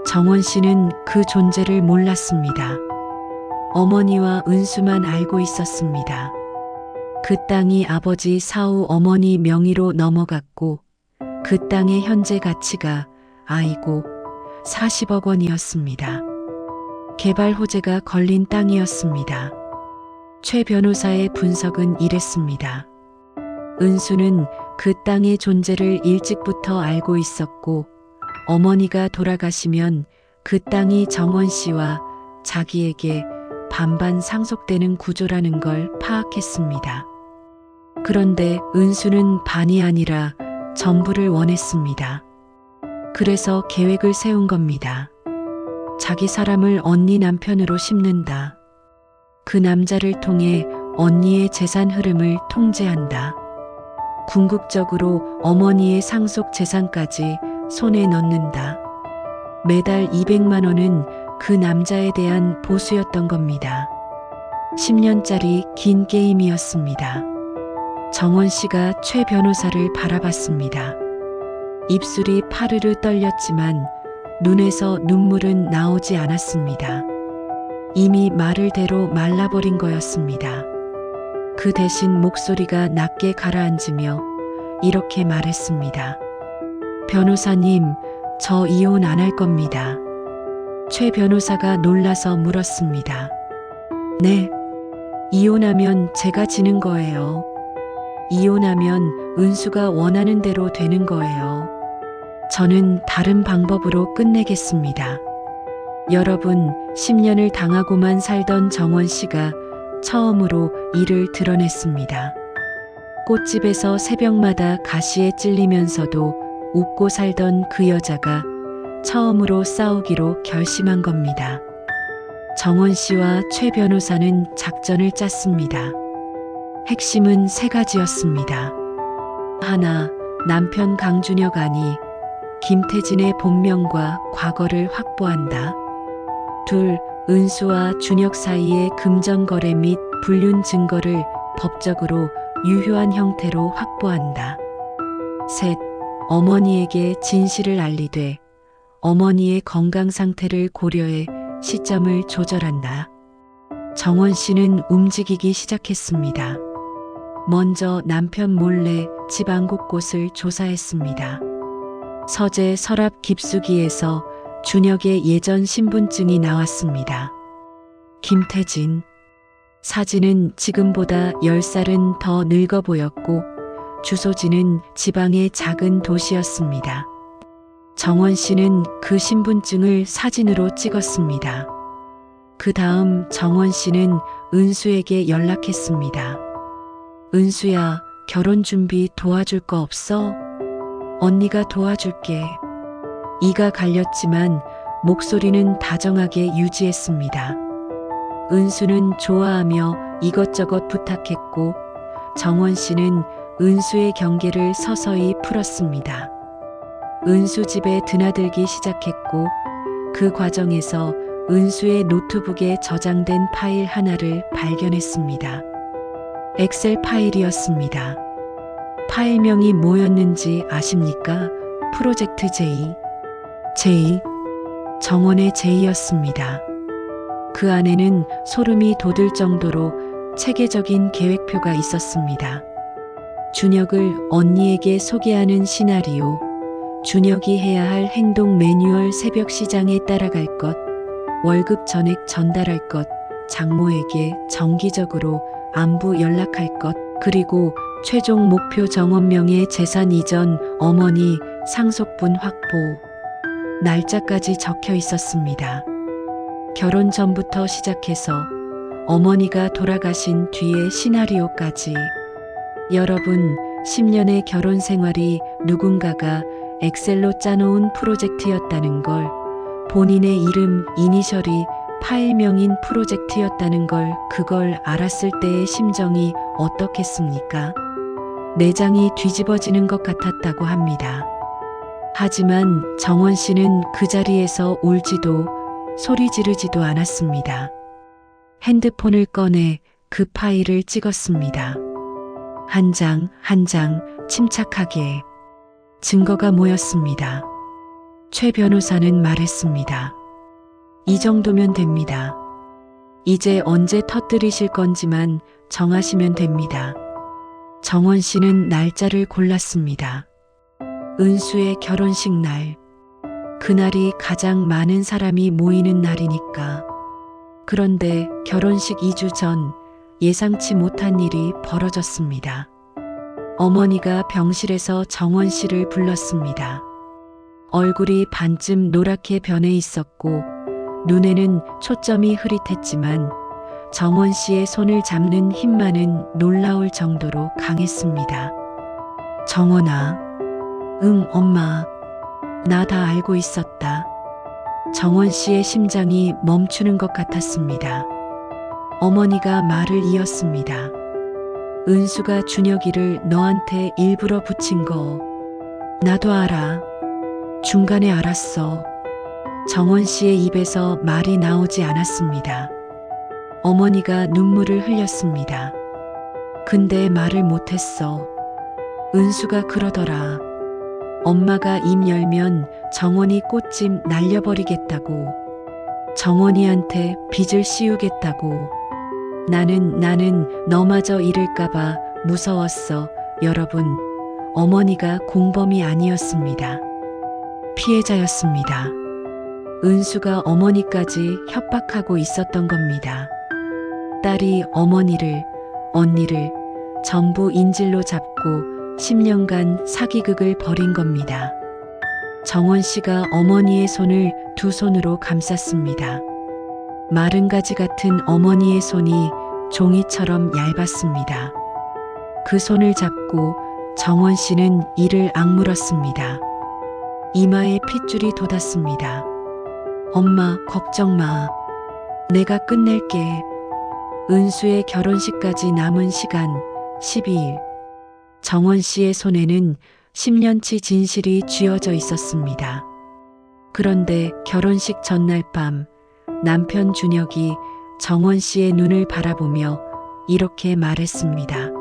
정원 씨는 그 존재를 몰랐습니다. 어머니와 은수만 알고 있었습니다. 그 땅이 아버지 사후 어머니 명의로 넘어갔고 그 땅의 현재 가치가 아이고 40억 원이었습니다. 개발 호재가 걸린 땅이었습니다. 최 변호사의 분석은 이랬습니다. 은수는 그 땅의 존재를 일찍부터 알고 있었고 어머니가 돌아가시면 그 땅이 정원 씨와 자기에게 반반 상속되는 구조라는 걸 파악했습니다. 그런데 은수는 반이 아니라 전부를 원했습니다. 그래서 계획을 세운 겁니다. 자기 사람을 언니 남편으로 심는다. 그 남자를 통해 언니의 재산 흐름을 통제한다. 궁극적으로 어머니의 상속 재산까지 손에 넣는다. 매달 200만 원은 그 남자에 대한 보수였던 겁니다. 10년짜리 긴 게임이었습니다. 정원 씨가 최 변호사를 바라봤습니다. 입술이 파르르 떨렸지만 눈에서 눈물은 나오지 않았습니다. 이미 마를 대로 말라버린 거였습니다. 그 대신 목소리가 낮게 가라앉으며 이렇게 말했습니다. 변호사님, 저 이혼 안 할 겁니다. 최 변호사가 놀라서 물었습니다. 네, 이혼하면 제가 지는 거예요. 이혼하면 은수가 원하는 대로 되는 거예요. 저는 다른 방법으로 끝내겠습니다. 여러분, 10년을 당하고만 살던 정원 씨가 처음으로 이를 드러냈습니다. 꽃집에서 새벽마다 가시에 찔리면서도 웃고 살던 그 여자가 처음으로 싸우기로 결심한 겁니다. 정원 씨와 최 변호사는 작전을 짰습니다. 핵심은 세 가지였습니다. 하나, 남편 강준혁 아니 김태진의 본명과 과거를 확보한다. 둘, 은수와 준혁 사이의 금전 거래 및 불륜 증거를 법적으로 유효한 형태로 확보한다. 셋, 어머니에게 진실을 알리되 어머니의 건강 상태를 고려해 시점을 조절한다. 정원 씨는 움직이기 시작했습니다. 먼저 남편 몰래 집안 곳곳을 조사했습니다. 서재 서랍 깊숙이에서 준혁의 예전 신분증이 나왔습니다. 김태진. 사진은 지금보다 10살은 더 늙어 보였고 주소지는 지방의 작은 도시였습니다. 정원 씨는 그 신분증을 사진으로 찍었습니다. 그 다음 정원 씨는 은수에게 연락했습니다. 은수야, 결혼 준비 도와줄 거 없어? 언니가 도와줄게. 이가 갈렸지만 목소리는 다정하게 유지했습니다. 은수는 좋아하며 이것저것 부탁했고 정원 씨는 은수의 경계를 서서히 풀었습니다. 은수 집에 드나들기 시작했고 그 과정에서 은수의 노트북에 저장된 파일 하나를 발견했습니다. 엑셀 파일이었습니다. 파일명이 뭐였는지 아십니까? 프로젝트 J. J. 정원의 J였습니다. 그 안에는 소름이 돋을 정도로 체계적인 계획표가 있었습니다. 준혁을 언니에게 소개하는 시나리오, 준혁이 해야 할 행동 매뉴얼, 새벽 시장에 따라갈 것, 월급 전액 전달할 것, 장모에게 정기적으로 안부 연락할 것, 그리고 최종 목표 정원명의 재산 이전, 어머니 상속분 확보, 날짜까지 적혀 있었습니다. 결혼 전부터 시작해서 어머니가 돌아가신 뒤의 시나리오까지. 여러분, 10년의 결혼 생활이 누군가가 엑셀로 짜놓은 프로젝트였다는 걸, 본인의 이름, 이니셜이 파일명인 프로젝트였다는 걸, 그걸 알았을 때의 심정이 어떻겠습니까? 내장이 뒤집어지는 것 같았다고 합니다. 하지만 정원 씨는 그 자리에서 울지도 소리 지르지도 않았습니다. 핸드폰을 꺼내 그 파일을 찍었습니다. 한 장 한 장 침착하게 증거가 모였습니다. 최 변호사는 말했습니다. 이 정도면 됩니다. 이제 언제 터뜨리실 건지만 정하시면 됩니다. 정원 씨는 날짜를 골랐습니다. 은수의 결혼식 날. 그날이 가장 많은 사람이 모이는 날이니까. 그런데 결혼식 2주 전 예상치 못한 일이 벌어졌습니다. 어머니가 병실에서 정원 씨를 불렀습니다. 얼굴이 반쯤 노랗게 변해 있었고 눈에는 초점이 흐릿했지만 정원 씨의 손을 잡는 힘만은 놀라울 정도로 강했습니다. 정원아. 응, 엄마. 나 다 알고 있었다. 정원 씨의 심장이 멈추는 것 같았습니다. 어머니가 말을 이었습니다. 은수가 준혁이를 너한테 일부러 붙인 거 나도 알아. 중간에 알았어. 정원 씨의 입에서 말이 나오지 않았습니다. 어머니가 눈물을 흘렸습니다. 근데 말을 못했어. 은수가 그러더라. 엄마가 입 열면 정원이 꽃집 날려버리겠다고. 정원이한테 빚을 씌우겠다고. 나는 너마저 잃을까봐 무서웠어. 여러분, 어머니가 공범이 아니었습니다. 피해자였습니다. 은수가 어머니까지 협박하고 있었던 겁니다. 딸이 어머니를, 언니를 전부 인질로 잡고 10년간 사기극을 벌인 겁니다. 정원 씨가 어머니의 손을 두 손으로 감쌌습니다. 마른 가지 같은 어머니의 손이 종이처럼 얇았습니다. 그 손을 잡고 정원 씨는 이를 악물었습니다. 이마에 핏줄이 돋았습니다. 엄마, 걱정 마. 내가 끝낼게. 은수의 결혼식까지 남은 시간 12일. 정원 씨의 손에는 10년치 진실이 쥐어져 있었습니다. 그런데 결혼식 전날 밤 남편 준혁이 정원 씨의 눈을 바라보며 이렇게 말했습니다.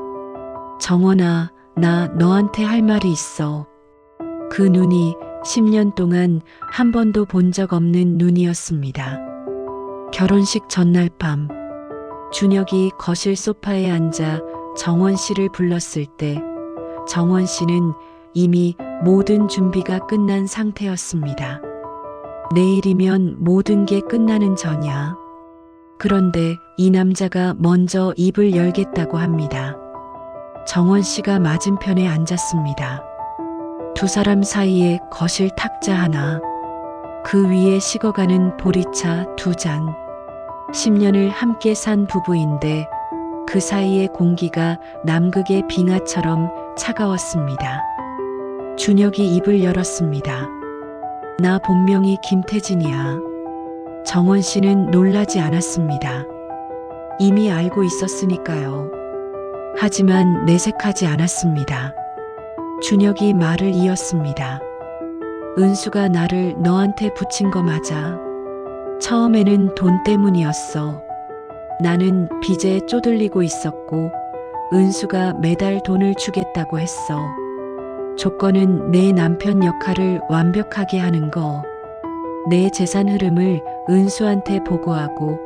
정원아, 나 너한테 할 말이 있어. 그 눈이 10년 동안 한 번도 본 적 없는 눈이었습니다. 결혼식 전날 밤 준혁이 거실 소파에 앉아 정원 씨를 불렀을 때 정원 씨는 이미 모든 준비가 끝난 상태였습니다. 내일이면 모든 게 끝나는 저냐. 그런데 이 남자가 먼저 입을 열겠다고 합니다. 정원 씨가 맞은편에 앉았습니다. 두 사람 사이에 거실 탁자 하나, 그 위에 식어가는 보리차 2잔. 10년을 함께 산 부부인데 그 사이의 공기가 남극의 빙하처럼 차가웠습니다. 준혁이 입을 열었습니다. 나 본명이 김태진이야. 정원 씨는 놀라지 않았습니다. 이미 알고 있었으니까요. 하지만 내색하지 않았습니다. 준혁이 말을 이었습니다. 은수가 나를 너한테 붙인 거 맞아. 처음에는 돈 때문이었어. 나는 빚에 쪼들리고 있었고 은수가 매달 돈을 주겠다고 했어. 조건은 내 남편 역할을 완벽하게 하는 거. 내 재산 흐름을 은수한테 보고하고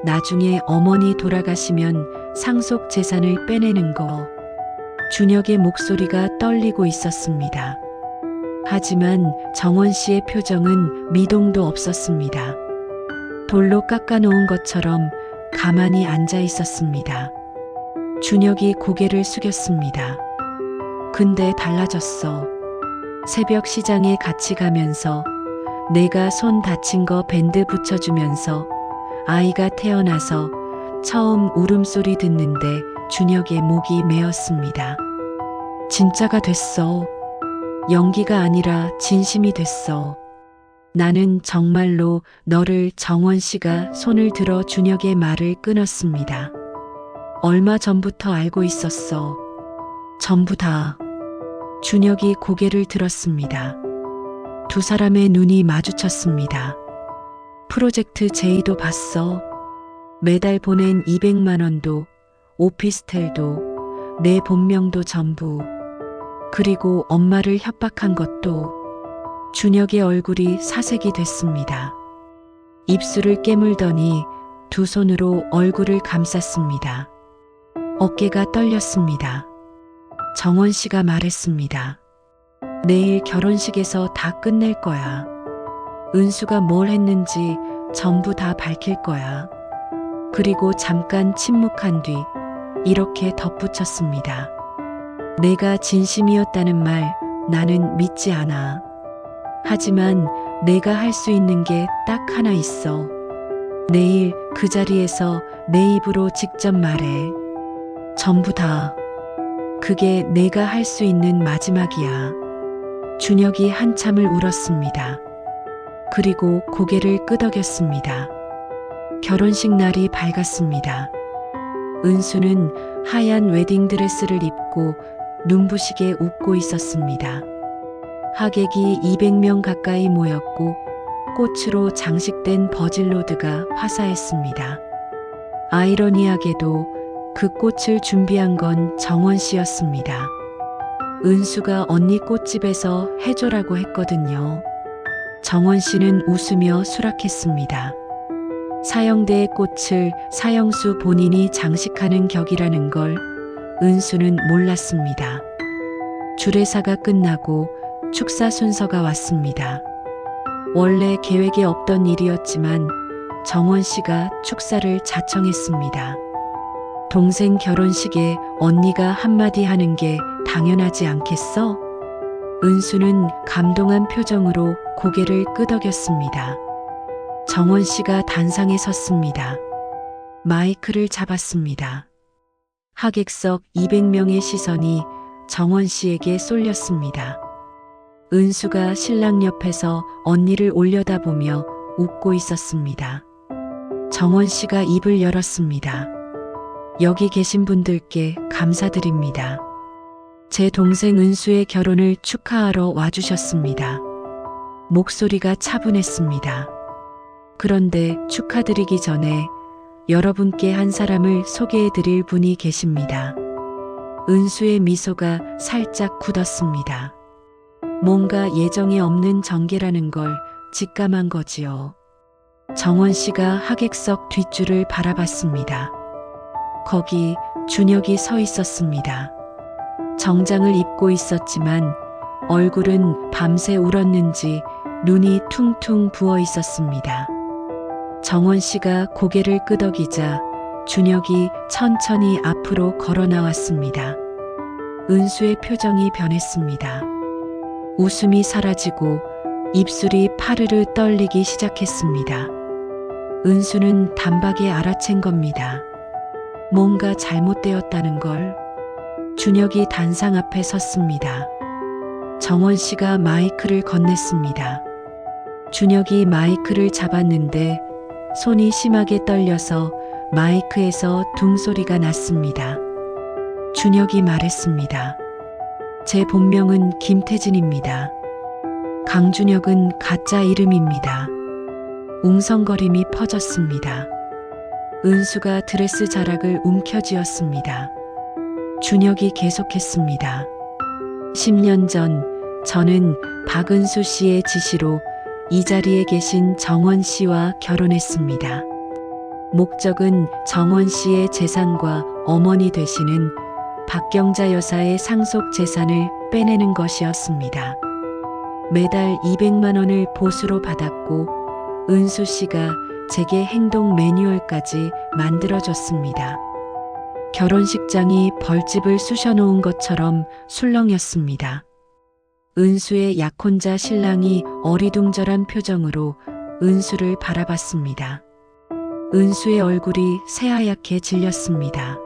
나중에 어머니 돌아가시면 상속 재산을 빼내는 거. 준혁의 목소리가 떨리고 있었습니다. 하지만 정원 씨의 표정은 미동도 없었습니다. 돌로 깎아놓은 것처럼 가만히 앉아 있었습니다. 준혁이 고개를 숙였습니다. 근데 달라졌어. 새벽 시장에 같이 가면서 내가 손 다친 거 밴드 붙여주면서 아이가 태어나서 처음 울음소리 듣는데 준혁의 목이 메었습니다. 진짜가 됐어. 연기가 아니라 진심이 됐어. 나는 정말로 너를. 정원 씨가 손을 들어 준혁의 말을 끊었습니다. 얼마 전부터 알고 있었어. 전부 다. 준혁이 고개를 들었습니다. 두 사람의 눈이 마주쳤습니다. 프로젝트 제의도 봤어. 매달 보낸 200만 원도, 오피스텔도, 내 본명도 전부. 그리고 엄마를 협박한 것도. 준혁의 얼굴이 사색이 됐습니다. 입술을 깨물더니 두 손으로 얼굴을 감쌌습니다. 어깨가 떨렸습니다. 정원 씨가 말했습니다. 내일 결혼식에서 다 끝낼 거야. 은수가 뭘 했는지 전부 다 밝힐 거야. 그리고 잠깐 침묵한 뒤 이렇게 덧붙였습니다. 내가 진심이었다는 말 나는 믿지 않아. 하지만 내가 할 수 있는 게 딱 하나 있어. 내일 그 자리에서 내 입으로 직접 말해. 전부 다. 그게 내가 할 수 있는 마지막이야. 준혁이 한참을 울었습니다. 그리고 고개를 끄덕였습니다. 결혼식 날이 밝았습니다. 은수는 하얀 웨딩드레스를 입고 눈부시게 웃고 있었습니다. 하객이 200명 가까이 모였고 꽃으로 장식된 버질로드가 화사했습니다. 아이러니하게도 그 꽃을 준비한 건 정원 씨였습니다. 은수가 언니 꽃집에서 해줘라고 했거든요. 정원 씨는 웃으며 수락했습니다. 사형대의 꽃을 사형수 본인이 장식하는 격이라는 걸 은수는 몰랐습니다. 주례사가 끝나고 축사 순서가 왔습니다. 원래 계획에 없던 일이었지만 정원 씨가 축사를 자청했습니다. 동생 결혼식에 언니가 한마디 하는 게 당연하지 않겠어? 은수는 감동한 표정으로 고개를 끄덕였습니다. 정원 씨가 단상에 섰습니다. 마이크를 잡았습니다. 하객석 200명의 시선이 정원 씨에게 쏠렸습니다. 은수가 신랑 옆에서 언니를 올려다보며 웃고 있었습니다. 정원 씨가 입을 열었습니다. 여기 계신 분들께 감사드립니다. 제 동생 은수의 결혼을 축하하러 와주셨습니다. 목소리가 차분했습니다. 그런데 축하드리기 전에 여러분께 한 사람을 소개해 드릴 분이 계십니다. 은수의 미소가 살짝 굳었습니다. 뭔가 예정에 없는 전개라는 걸 직감한 거지요. 정원 씨가 하객석 뒷줄을 바라봤습니다. 거기 준혁이 서 있었습니다. 정장을 입고 있었지만 얼굴은 밤새 울었는지 눈이 퉁퉁 부어 있었습니다. 정원 씨가 고개를 끄덕이자 준혁이 천천히 앞으로 걸어 나왔습니다. 은수의 표정이 변했습니다. 웃음이 사라지고 입술이 파르르 떨리기 시작했습니다. 은수는 단박에 알아챈 겁니다. 뭔가 잘못되었다는 걸. 준혁이 단상 앞에 섰습니다. 정원 씨가 마이크를 건넸습니다. 준혁이 마이크를 잡았는데 손이 심하게 떨려서 마이크에서 둥 소리가 났습니다. 준혁이 말했습니다. 제 본명은 김태진입니다. 강준혁은 가짜 이름입니다. 웅성거림이 퍼졌습니다. 은수가 드레스 자락을 움켜쥐었습니다. 준혁이 계속했습니다. 10년 전 저는 박은수 씨의 지시로 이 자리에 계신 정원 씨와 결혼했습니다. 목적은 정원 씨의 재산과 어머니 되시는 박경자 여사의 상속 재산을 빼내는 것이었습니다. 매달 200만 원을 보수로 받았고 은수 씨가 제게 행동 매뉴얼까지 만들어줬습니다. 결혼식장이 벌집을 쑤셔놓은 것처럼 술렁였습니다. 은수의 약혼자 신랑이 어리둥절한 표정으로 은수를 바라봤습니다. 은수의 얼굴이 새하얗게 질렸습니다.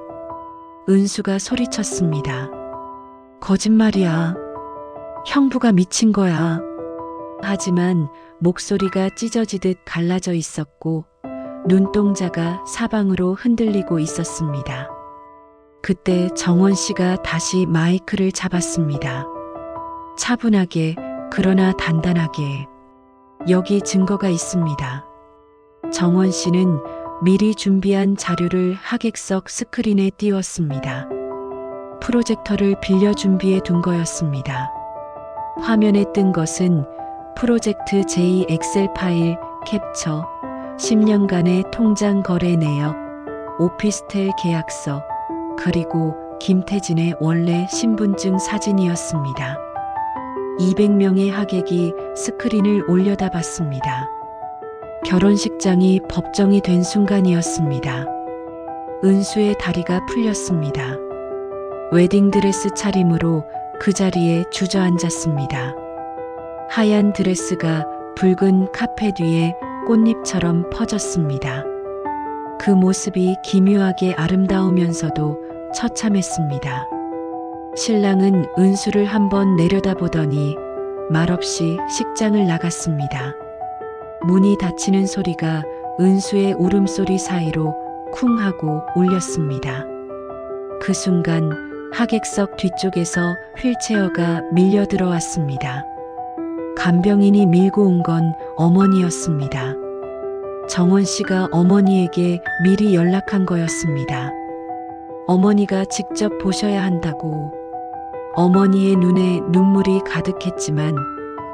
은수가 소리쳤습니다. 거짓말이야. 형부가 미친 거야. 하지만 목소리가 찢어지듯 갈라져 있었고 눈동자가 사방으로 흔들리고 있었습니다. 그때 정원 씨가 다시 마이크를 잡았습니다. 차분하게 그러나 단단하게. 여기 증거가 있습니다. 정원 씨는 미리 준비한 자료를 하객석 스크린에 띄웠습니다. 프로젝터를 빌려 준비해 둔 거였습니다. 화면에 뜬 것은 프로젝트 J 엑셀 파일 캡처, 10년간의 통장 거래 내역, 오피스텔 계약서, 그리고 김태진의 원래 신분증 사진이었습니다. 200명의 하객이 스크린을 올려다봤습니다. 결혼식장이 법정이 된 순간이었습니다. 은수의 다리가 풀렸습니다. 웨딩드레스 차림으로 그 자리에 주저앉았습니다. 하얀 드레스가 붉은 카펫 위에 꽃잎처럼 퍼졌습니다. 그 모습이 기묘하게 아름다우면서도 처참했습니다. 신랑은 은수를 한번 내려다보더니 말없이 식장을 나갔습니다. 문이 닫히는 소리가 은수의 울음소리 사이로 쿵 하고 울렸습니다. 그 순간 하객석 뒤쪽에서 휠체어가 밀려 들어왔습니다. 간병인이 밀고 온 건 어머니였습니다. 정원 씨가 어머니에게 미리 연락한 거였습니다. 어머니가 직접 보셔야 한다고. 어머니의 눈에 눈물이 가득했지만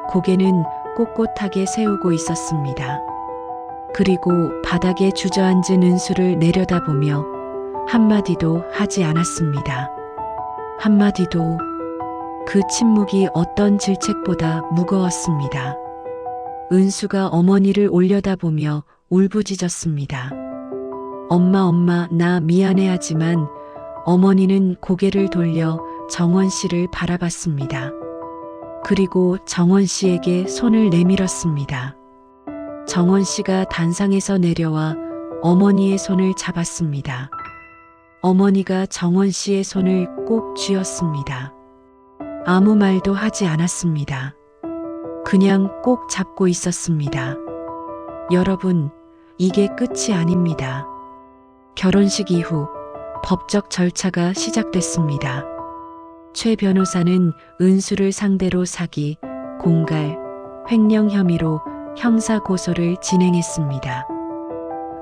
고개는 꼿꼿하게 세우고 있었습니다. 그리고 바닥에 주저앉은 은수를 내려다보며 한마디도 하지 않았습니다. 한마디도. 그 침묵이 어떤 질책보다 무거웠습니다. 은수가 어머니를 올려다보며 울부짖었습니다. 엄마, 나 미안해하지만 어머니는 고개를 돌려 정원 씨를 바라봤습니다. 그리고 정원 씨에게 손을 내밀었습니다. 정원 씨가 단상에서 내려와 어머니의 손을 잡았습니다. 어머니가 정원 씨의 손을 꼭 쥐었습니다. 아무 말도 하지 않았습니다. 그냥 꼭 잡고 있었습니다. 여러분, 이게 끝이 아닙니다. 결혼식 이후 법적 절차가 시작됐습니다. 최 변호사는 은수를 상대로 사기, 공갈, 횡령 혐의로 형사 고소를 진행했습니다.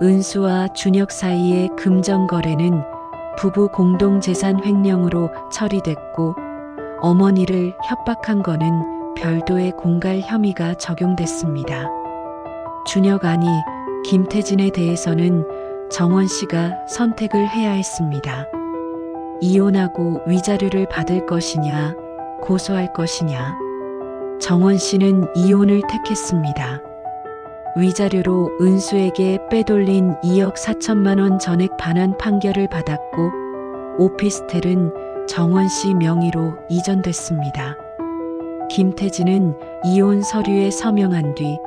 은수와 준혁 사이의 금전 거래는 부부 공동재산 횡령으로 처리됐고 어머니를 협박한 거는 별도의 공갈 혐의가 적용됐습니다. 준혁 아니 김태진에 대해서는 정원 씨가 선택을 해야 했습니다. 이혼하고 위자료를 받을 것이냐, 고소할 것이냐. 정원 씨는 이혼을 택했습니다. 위자료로 은수에게 빼돌린 2억 4천만 원 전액 반환 판결을 받았고 오피스텔은 정원 씨 명의로 이전됐습니다. 김태진은 이혼 서류에 서명한 뒤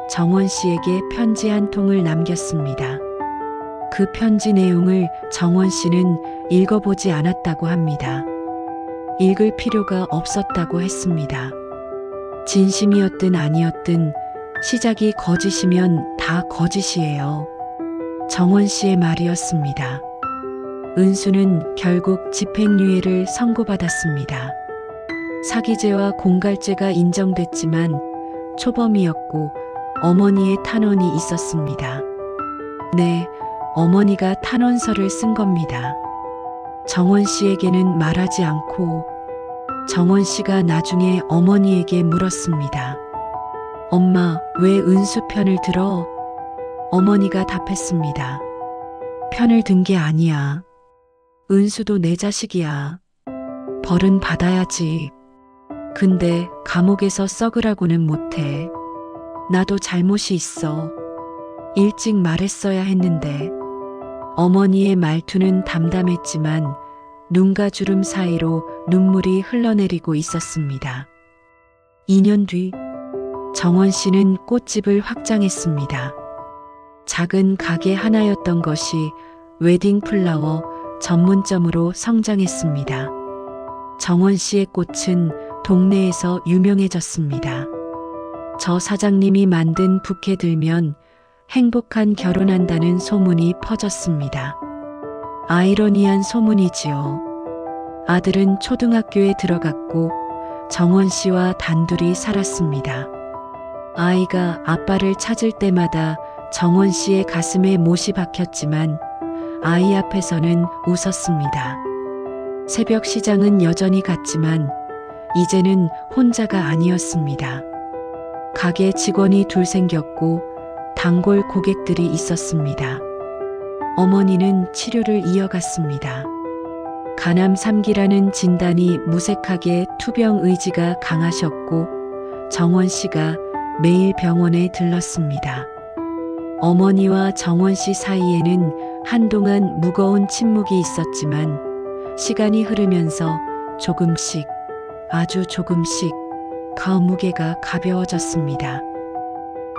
정원 씨에게 편지 한 통을 남겼습니다. 그 편지 내용을 정원 씨는 읽어보지 않았다고 합니다. 읽을 필요가 없었다고 했습니다. 진심이었든 아니었든 시작이 거짓이면 다 거짓이에요. 정원 씨의 말이었습니다. 은수는 결국 집행유예를 선고받았습니다. 사기죄와 공갈죄가 인정됐지만 초범이었고 어머니의 탄원이 있었습니다. 네, 어머니가 탄원서를 쓴 겁니다. 정원 씨에게는 말하지 않고 정원 씨가 나중에 어머니에게 물었습니다. 엄마, 왜 은수 편을 들어? 어머니가 답했습니다. 편을 든 게 아니야. 은수도 내 자식이야. 벌은 받아야지. 근데 감옥에서 썩으라고는 못해. 나도 잘못이 있어. 일찍 말했어야 했는데. 어머니의 말투는 담담했지만 눈과 주름 사이로 눈물이 흘러내리고 있었습니다. 2년 뒤 정원 씨는 꽃집을 확장했습니다. 작은 가게 하나였던 것이 웨딩 플라워 전문점으로 성장했습니다. 정원 씨의 꽃은 동네에서 유명해졌습니다. 저 사장님이 만든 부케 들면 행복한 결혼한다는 소문이 퍼졌습니다. 아이러니한 소문이지요. 아들은 초등학교에 들어갔고 정원 씨와 단둘이 살았습니다. 아이가 아빠를 찾을 때마다 정원 씨의 가슴에 못이 박혔지만 아이 앞에서는 웃었습니다. 새벽 시장은 여전히 갔지만 이제는 혼자가 아니었습니다. 가게 직원이 둘 생겼고 단골 고객들이 있었습니다. 어머니는 치료를 이어갔습니다. 간암 3기라는 진단이 무색하게 투병 의지가 강하셨고 정원 씨가 매일 병원에 들렀습니다. 어머니와 정원 씨 사이에는 한동안 무거운 침묵이 있었지만 시간이 흐르면서 조금씩, 아주 조금씩 그 무게가 가벼워졌습니다.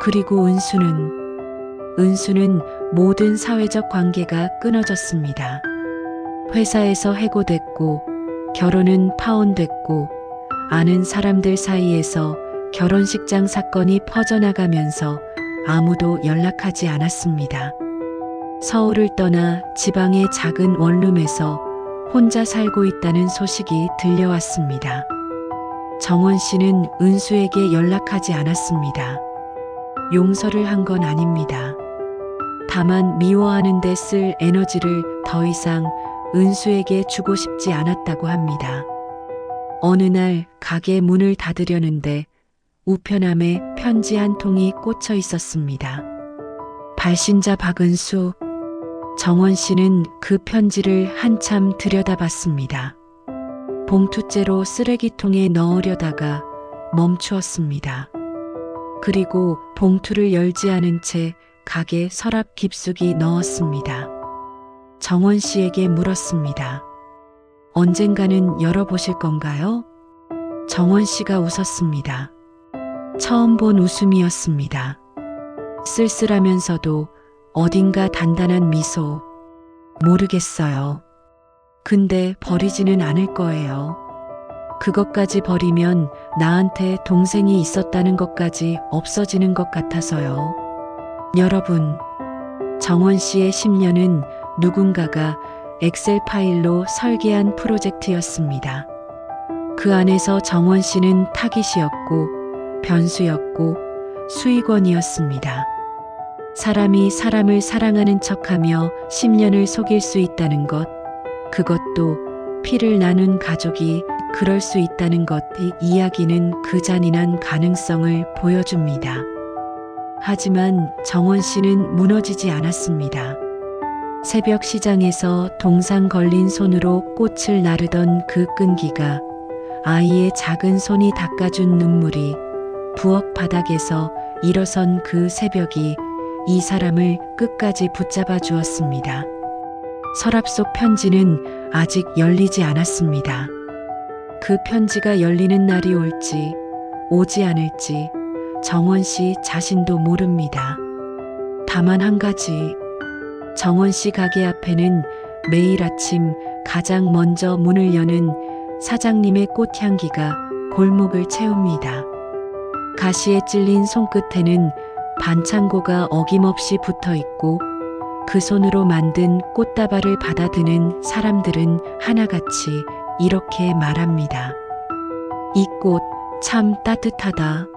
그리고 은수는 모든 사회적 관계가 끊어졌습니다. 회사에서 해고됐고, 결혼은 파혼됐고, 아는 사람들 사이에서 결혼식장 사건이 퍼져나가면서 아무도 연락하지 않았습니다. 서울을 떠나 지방의 작은 원룸에서 혼자 살고 있다는 소식이 들려왔습니다. 정원 씨는 은수에게 연락하지 않았습니다. 용서를 한 건 아닙니다. 다만 미워하는 데 쓸 에너지를 더 이상 은수에게 주고 싶지 않았다고 합니다. 어느 날 가게 문을 닫으려는데 우편함에 편지 한 통이 꽂혀 있었습니다. 발신자 박은수. 정원 씨는 그 편지를 한참 들여다봤습니다. 봉투째로 쓰레기통에 넣으려다가 멈추었습니다. 그리고 봉투를 열지 않은 채 가게 서랍 깊숙이 넣었습니다. 정원 씨에게 물었습니다. 언젠가는 열어보실 건가요? 정원 씨가 웃었습니다. 처음 본 웃음이었습니다. 쓸쓸하면서도 어딘가 단단한 미소. 모르겠어요. 근데 버리지는 않을 거예요. 그것까지 버리면 나한테 동생이 있었다는 것까지 없어지는 것 같아서요. 여러분, 정원 씨의 10년은 누군가가 엑셀 파일로 설계한 프로젝트였습니다. 그 안에서 정원 씨는 타깃이었고 변수였고 수익원이었습니다. 사람이 사람을 사랑하는 척하며 10년을 속일 수 있다는 것, 그것도 피를 나눈 가족이 그럴 수 있다는 것, 이 이야기는 그 잔인한 가능성을 보여줍니다. 하지만 정원 씨는 무너지지 않았습니다. 새벽 시장에서 동상 걸린 손으로 꽃을 나르던 그 끈기가, 아이의 작은 손이 닦아준 눈물이, 부엌 바닥에서 일어선 그 새벽이 이 사람을 끝까지 붙잡아 주었습니다. 서랍 속 편지는 아직 열리지 않았습니다. 그 편지가 열리는 날이 올지 오지 않을지 정원 씨 자신도 모릅니다. 다만 한 가지, 정원 씨 가게 앞에는 매일 아침 가장 먼저 문을 여는 사장님의 꽃향기가 골목을 채웁니다. 가시에 찔린 손끝에는 반창고가 어김없이 붙어 있고 그 손으로 만든 꽃다발을 받아드는 사람들은 하나같이 이렇게 말합니다. 이 꽃 참 따뜻하다.